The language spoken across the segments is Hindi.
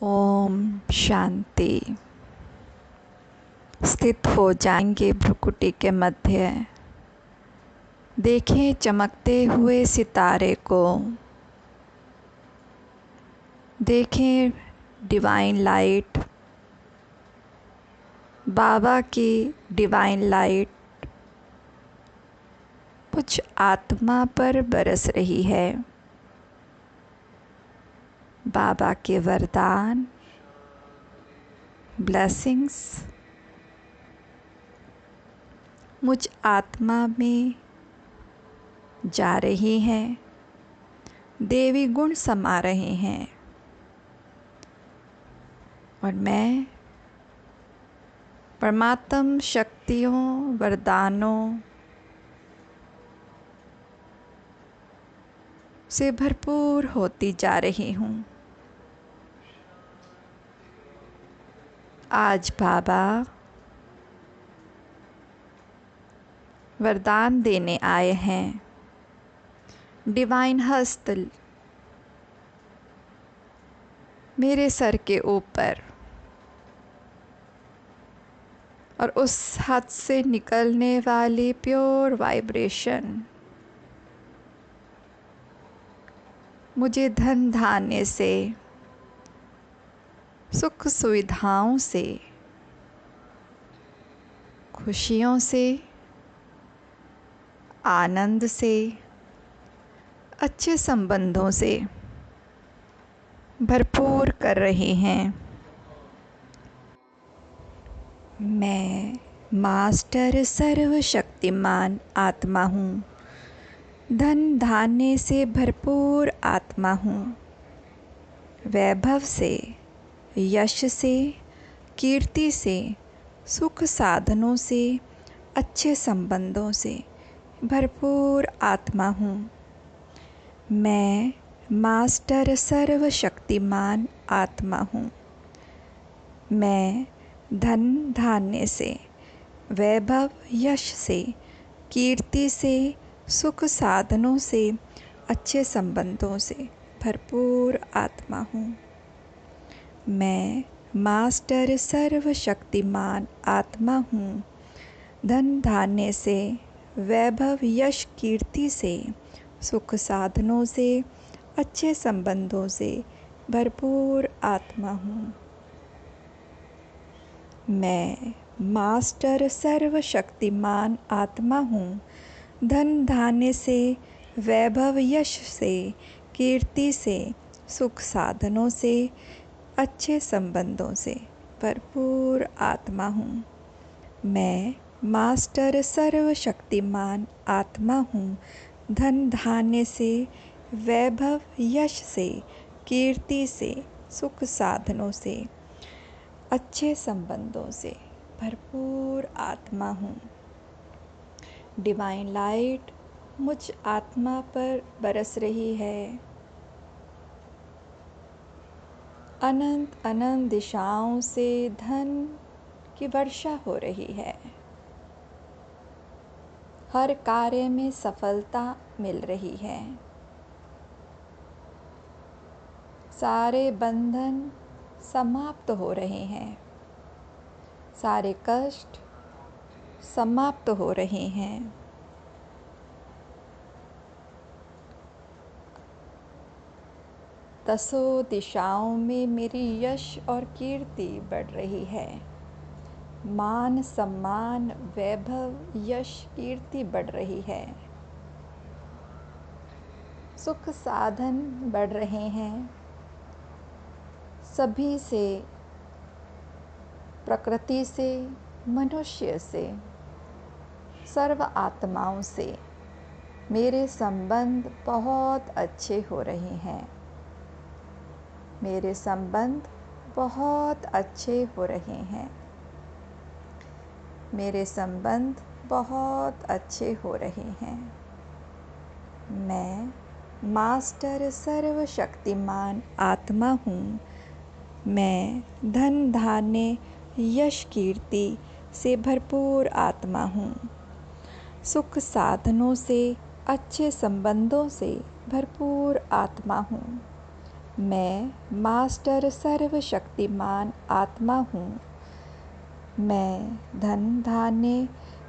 ओम शांति। स्थित हो जाएंगे भ्रुकुटी के मध्य। देखें चमकते हुए सितारे को। देखें डिवाइन लाइट, बाबा की डिवाइन लाइट कुछ आत्मा पर बरस रही है। बाबा के वरदान, ब्लेसिंग्स मुझ आत्मा में जा रही हैं। देवी गुण समा रहे हैं और मैं परमात्म शक्तियों, वरदानों से भरपूर होती जा रही हूँ। आज बाबा वरदान देने आए हैं। डिवाइन हस्त मेरे सर के ऊपर और उस हाथ से निकलने वाली प्योर वाइब्रेशन मुझे धन धान्य से, सुख सुविधाओं से, खुशियों से, आनंद से, अच्छे संबंधों से भरपूर कर रहे हैं। मैं मास्टर सर्वशक्तिमान आत्मा हूँ। धन धान्य से भरपूर आत्मा हूँ। वैभव से, यश से, कीर्ति से, सुख साधनों से, अच्छे संबंधों से भरपूर आत्मा हूँ। मैं मास्टर सर्वशक्तिमान आत्मा हूँ। मैं धन धान्य से, वैभव यश से, कीर्ति से, सुख साधनों से, अच्छे संबंधों से भरपूर आत्मा हूँ। मैं मास्टर सर्वशक्तिमान आत्मा हूँ। धन धान्य से, वैभव यश कीर्ति से, सुख साधनों से, अच्छे संबंधों से भरपूर आत्मा हूँ। मैं मास्टर सर्वशक्तिमान आत्मा हूँ। धन धान्य से, वैभव यश से, कीर्ति से, सुख साधनों से, अच्छे संबंधों से भरपूर आत्मा हूँ। मैं मास्टर सर्वशक्तिमान आत्मा हूँ। धन धान्य से, वैभव यश से, कीर्ति से, सुख साधनों से, अच्छे संबंधों से भरपूर आत्मा हूँ। डिवाइन लाइट मुझ आत्मा पर बरस रही है। अनंत अनंत दिशाओं से धन की वर्षा हो रही है। हर कार्य में सफलता मिल रही है। सारे बंधन समाप्त हो रहे हैं। सारे कष्ट समाप्त हो रहे हैं। दसों दिशाओं में मेरी यश और कीर्ति बढ़ रही है। मान सम्मान, वैभव, यश, कीर्ति बढ़ रही है। सुख साधन बढ़ रहे हैं। सभी से, प्रकृति से, मनुष्य से, सर्व आत्माओं से मेरे संबंध बहुत अच्छे हो रहे हैं। मेरे संबंध बहुत अच्छे हो रहे हैं। मेरे संबंध बहुत अच्छे हो रहे हैं। मैं मास्टर सर्वशक्तिमान आत्मा हूँ। मैं धन धान्य यश कीर्ति से भरपूर आत्मा हूँ। सुख साधनों से, अच्छे संबंधों से भरपूर आत्मा हूँ। मैं मास्टर सर्वशक्तिमान आत्मा हूँ। मैं धन धान्य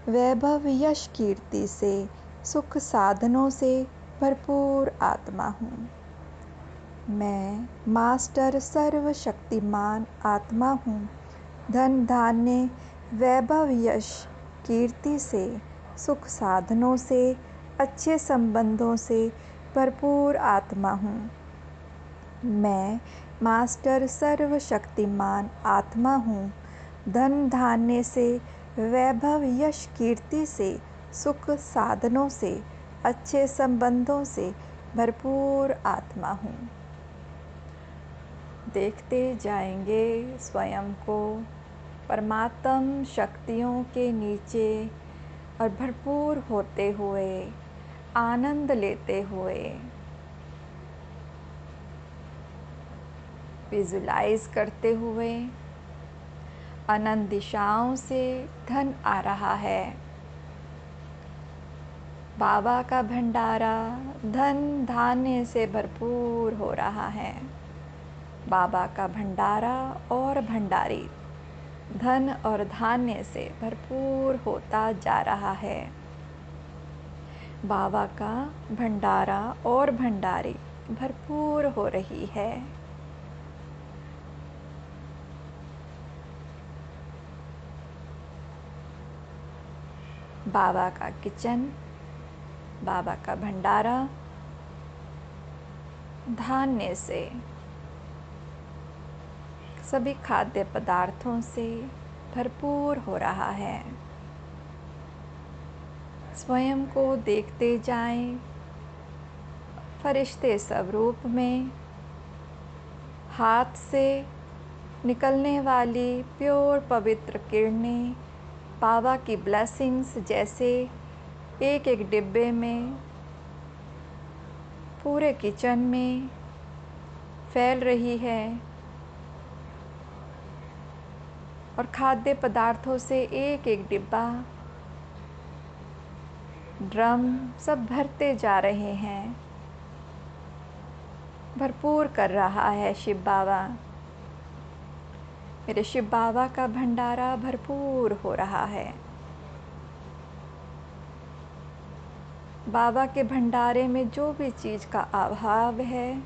वैभव यश कीर्ति से सुख साधनों से भरपूर आत्मा हूँ। मैं मास्टर सर्वशक्तिमान आत्मा हूँ। धन धान्य वैभव यश कीर्ति से सुख साधनों से अच्छे संबंधों से भरपूर आत्मा हूँ। मैं मास्टर सर्वशक्तिमान आत्मा हूँ। धन धान्य से वैभव यश कीर्ति से सुख साधनों से अच्छे संबंधों से भरपूर आत्मा हूँ। देखते जाएंगे स्वयं को परमात्म शक्तियों के नीचे और भरपूर होते हुए, आनंद लेते हुए। विजुलाइज करते हुए अनंत दिशाओं से धन आ रहा है। बाबा का भंडारा धन धान्य से भरपूर हो रहा है। बाबा का भंडारा और भंडारी धन और धान्य से भरपूर होता जा रहा है। बाबा का भंडारा और भंडारी भरपूर हो रही है। बाबा का किचन, बाबा का भंडारा धान्य से, सभी खाद्य पदार्थों से भरपूर हो रहा है। स्वयं को देखते जाएं फरिश्ते स्वरूप में। हाथ से निकलने वाली प्योर पवित्र किरणें बाबा की ब्लेसिंग्स जैसे एक एक डिब्बे में पूरे किचन में फैल रही है और खाद्य पदार्थों से एक एक डिब्बा, ड्रम सब भरते जा रहे हैं। भरपूर कर रहा है शिव बाबा। मेरे शिव बाबा का भंडारा भरपूर हो रहा है। बाबा के भंडारे में जो भी चीज़ का अभाव है,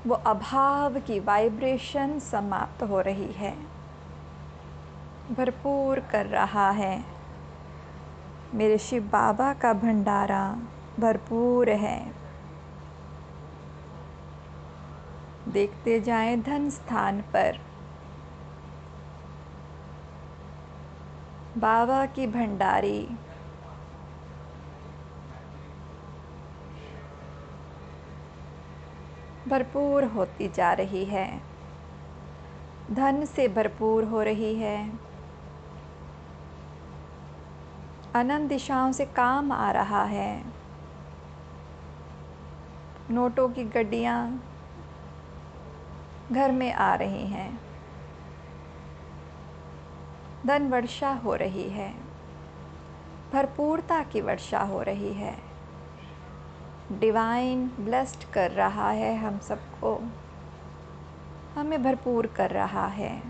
वो अभाव की वाइब्रेशन समाप्त हो रही है। भरपूर कर रहा है। मेरे शिव बाबा का भंडारा भरपूर है। देखते जाएं धन स्थान पर बाबा की भंडारी भरपूर होती जा रही है। धन से भरपूर हो रही है। अनंत दिशाओं से काम आ रहा है। नोटों की गड्डियाँ घर में आ रही हैं। धन वर्षा हो रही है। भरपूरता की वर्षा हो रही है। डिवाइन ब्लेस्ड कर रहा है हम सबको, हमें भरपूर कर रहा है।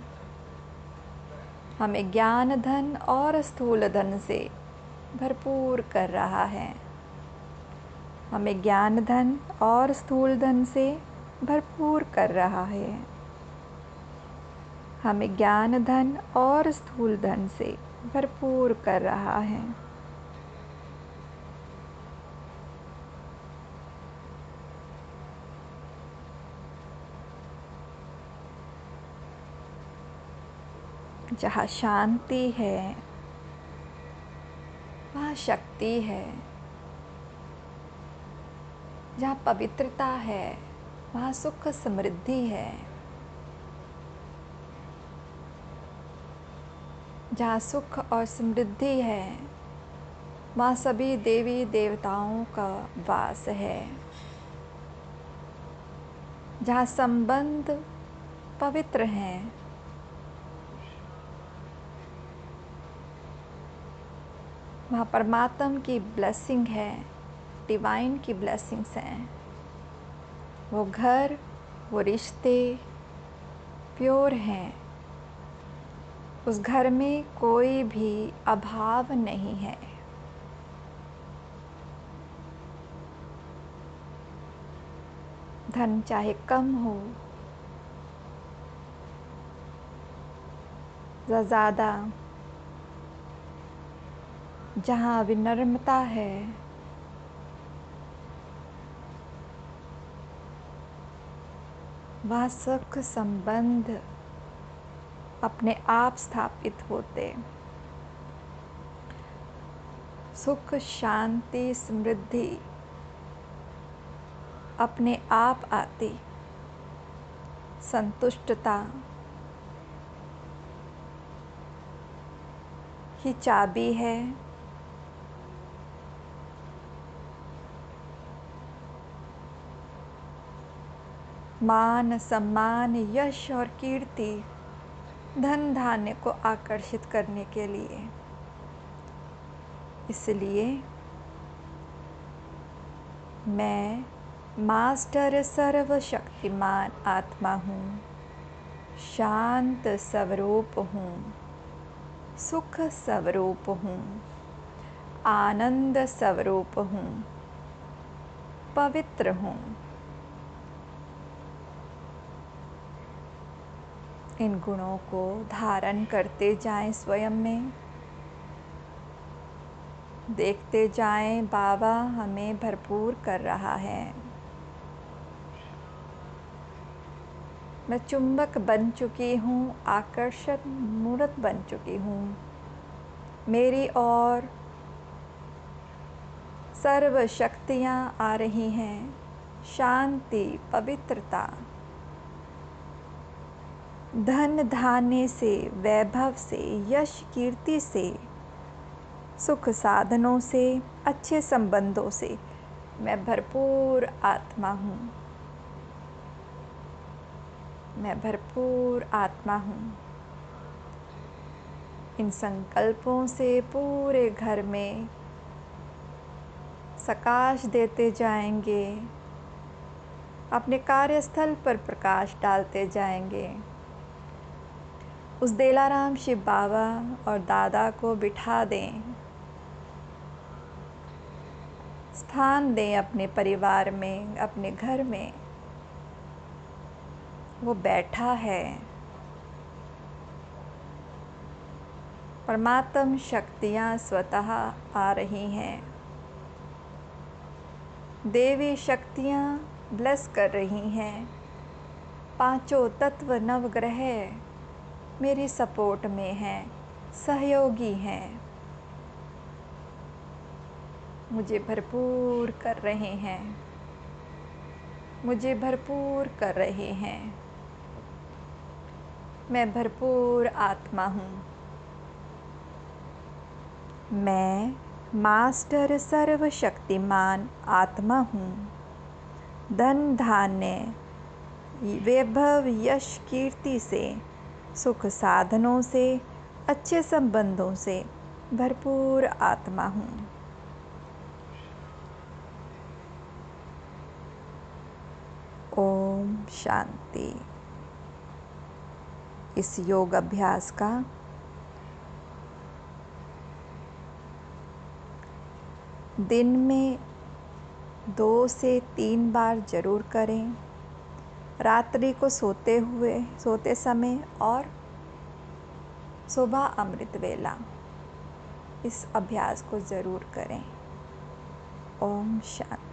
हमें ज्ञान धन और स्थूल धन से भरपूर कर रहा है। हमें ज्ञान धन और स्थूल धन से भरपूर कर रहा है। हमें ज्ञान धन और स्थूल धन से भरपूर कर रहा है। जहाँ शांति है वहाँ शक्ति है। जहाँ पवित्रता है वहाँ सुख समृद्धि है। जहाँ सुख और समृद्धि है वहाँ सभी देवी देवताओं का वास है। जहाँ संबंध पवित्र हैं वहाँ परमात्मा की ब्लेसिंग है, डिवाइन की ब्लेसिंग्स हैं। वो घर, वो रिश्ते प्योर हैं। उस घर में कोई भी अभाव नहीं है। धन चाहे कम हो या ज़्यादा, जहाँ विनम्रता है वहाँ सुख संबंध अपने आप स्थापित होते। सुख शांति समृद्धि अपने आप आती। संतुष्टता ही चाबी है मान सम्मान यश और कीर्ति धन धान्य को आकर्षित करने के लिए। इसलिए मैं मास्टर सर्वशक्तिमान आत्मा हूँ, शांत स्वरूप हूँ, सुख स्वरूप हूँ, आनंद स्वरूप हूँ, पवित्र हूँ। इन गुणों को धारण करते जाएं स्वयं में। देखते जाएं बाबा हमें भरपूर कर रहा है। मैं चुंबक बन चुकी हूँ, आकर्षक मूर्त बन चुकी हूँ। मेरी ओर सर्व शक्तियाँ आ रही हैं। शांति, पवित्रता, धन धान्य से, वैभव से, यश कीर्ति से, सुख साधनों से, अच्छे संबंधों से मैं भरपूर आत्मा हूँ। मैं भरपूर आत्मा हूँ। इन संकल्पों से पूरे घर में प्रकाश देते जाएंगे। अपने कार्यस्थल पर प्रकाश डालते जाएंगे। उस देलाराम शिव बाबा और दादा को बिठा दें, स्थान दें अपने परिवार में, अपने घर में। वो बैठा है। परमात्म शक्तियाँ स्वतः आ रही हैं। देवी शक्तियाँ ब्लेस कर रही हैं। पांचों तत्व नवग्रह मेरी सपोर्ट में हैं, सहयोगी हैं, मुझे भरपूर कर रहे हैं, मुझे भरपूर कर रहे हैं। मैं भरपूर आत्मा हूँ। मैं मास्टर सर्वशक्तिमान आत्मा हूँ। धन धान्य, वैभव, यश कीर्ति से, सुख साधनों से, अच्छे संबंधों से भरपूर आत्मा हूँ। ओम शांति। इस योग अभ्यास का दिन में 2 से 3 बार जरूर करें। रात्रि को सोते समय और सुबह अमृत वेला इस अभ्यास को ज़रूर करें। ओम शांति।